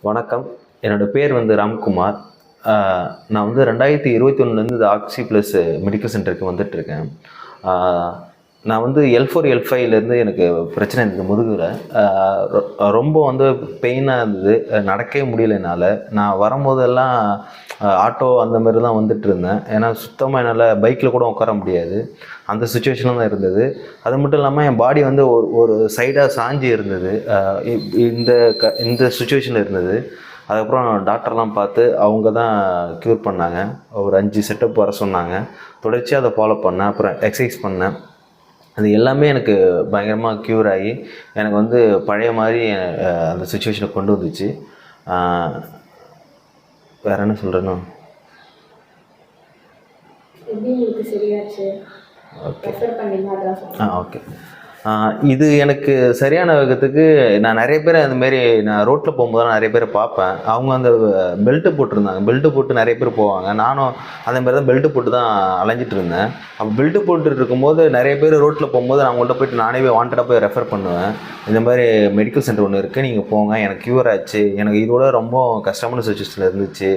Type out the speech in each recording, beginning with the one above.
வணக்கம். என்னோடய பேர் வந்து ராம்குமார். நான் வந்து 2021லேருந்து இந்த ஆக்சி ப்ளஸ் மெடிக்கல் சென்டருக்கு வந்துட்டுருக்கேன். நான் வந்து L4 L5லேருந்து எனக்கு பிரச்சனை இருந்தது முதுகில். ரொம்ப வந்து பெயினாக இருந்தது, நடக்கவே முடியல என்னால். நான் வரும்போதெல்லாம் ஆட்டோ அந்த மாதிரி தான் வந்துட்டு இருந்தேன். ஏன்னா சுத்தமாக என்னால் பைக்கில் கூட உட்கார முடியாது, அந்த சுச்சுவேஷனில் தான் இருந்தது. அது மட்டும் இல்லாமல் என் பாடி வந்து ஒரு சைடாக சாஞ்சி இருந்தது, இந்த சுச்சுவேஷனில் இருந்தது. அதுக்கப்புறம் டாக்டர்லாம் பார்த்து அவங்க தான் க்யூர் பண்ணாங்க. ஒரு 5 செட்டப் வர சொன்னாங்க. தொடர்ச்சியாக அதை ஃபாலோ பண்ணேன். அப்புறம் எக்ஸசைஸ் பண்ணேன். அது எல்லாமே எனக்கு பயங்கரமாக க்யூர் ஆகி எனக்கு வந்து பழைய மாதிரி அந்த சுச்சுவேஷனை கொண்டு வந்துச்சு. வேறு என்ன சொல்கிறேன்னா, ஓகே ஓகே இது எனக்கு சரியான வேகத்துக்கு நான் நிறைய பேர் அந்தமாரி நான் ரோட்டில் போகும்போது நிறைய பேரை பார்ப்பேன். அவங்க அந்த பெல்ட்டு போட்டிருந்தாங்க. பெல்ட்டு போட்டு நிறைய பேர் போவாங்க. நானும் அதேமாதிரி தான் பெல்ட்டு போட்டு தான் அலைஞ்சிட்டு இருந்தேன். அப்போ பெல்ட்டு போட்டு இருக்கும்போது நிறைய பேர் ரோட்டில் போகும்போது நான் அவங்கள்ட்ட போய்ட்டு நானே வாண்டடாக போய் ரெஃபர் பண்ணுவேன். இந்த மாதிரி மெடிக்கல் சென்டர் ஒன்று இருக்குது, நீங்கள் போங்க, எனக்கு க்யூர் ஆச்சு. எனக்கு இதோட ரொம்ப கஷ்டமான சுச்சுவேஷனில் இருந்துச்சு,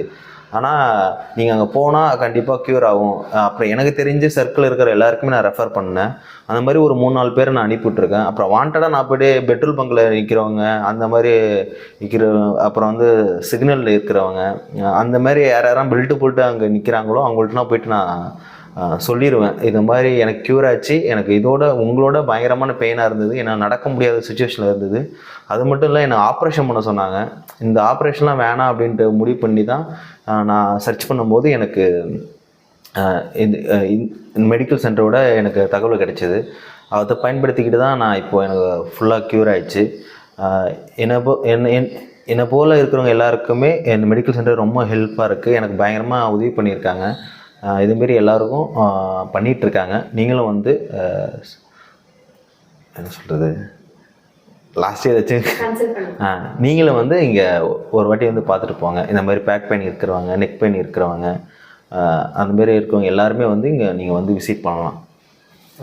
ஆனால் நீங்கள் அங்கே போனால் கண்டிப்பாக க்யூர் ஆகும். அப்புறம் எனக்கு தெரிஞ்ச சர்க்கிள் இருக்கிற எல்லாருக்குமே நான் ரெஃபர் பண்ணேன். அந்த மாதிரி ஒரு 3-4 பேரை நான் அனுப்பிவிட்ருக்கேன். அப்புறம் வாண்டடாக நான் போய்ட்டு பெட்ரோல் பங்கில் நிற்கிறவங்க, அந்த மாதிரி நிற்கிற, அப்புறம் வந்து சிக்னலில் இருக்கிறவங்க, அந்த மாதிரி யாரெல்லாம் பெல்ட்டு போட்டு அங்கே நிற்கிறாங்களோ அவங்கள்ட்ட நான் போய்ட்டு நான் சொல்லிடுவேன், இது மாதிரி எனக்கு க்யூர் ஆச்சு, எனக்கு இதோட உங்களோட பயங்கரமான பெயினாக இருந்தது, என்னால் நடக்க முடியாத சுச்சுவேஷனில் இருந்தது. அது மட்டும் இல்லை, என்னை ஆப்ரேஷன் பண்ண சொன்னாங்க. இந்த ஆப்ரேஷன்லாம் வேணாம் அப்படின்ட்டு முடிவு பண்ணி தான் நான் சர்ச் பண்ணும்போது எனக்கு இந்த மெடிக்கல் சென்டரோட எனக்கு தகவல் கிடைச்சிது. அதை பயன்படுத்திக்கிட்டு தான் நான் இப்போது எனக்கு ஃபுல்லாக க்யூர் ஆகிடுச்சு. என்னை போல் இருக்கிறவங்க எல்லாருக்குமே இந்த மெடிக்கல் சென்டர் ரொம்ப ஹெல்ப்பாக இருக்குது. எனக்கு பயங்கரமாக உதவி பண்ணியிருக்காங்க. இதுமாரி எல்லாருக்கும் பண்ணிகிட்ருக்காங்க. நீங்களும் வந்து என்ன சொல்கிறது, லாஸ்ட் இயர் வச்சு நீங்களும் வந்து இங்கே ஒரு வாட்டி வந்து பார்த்துட்டு போங்க. இந்த மாதிரி பேக் பெயின் இருக்கிறவங்க, நெக் பெயின் இருக்கிறவங்க, அந்தமாரி இருக்கிறவங்க எல்லாருமே வந்து இங்கே நீங்கள் வந்து விசிட் பண்ணலாம்.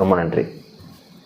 ரொம்ப நன்றி.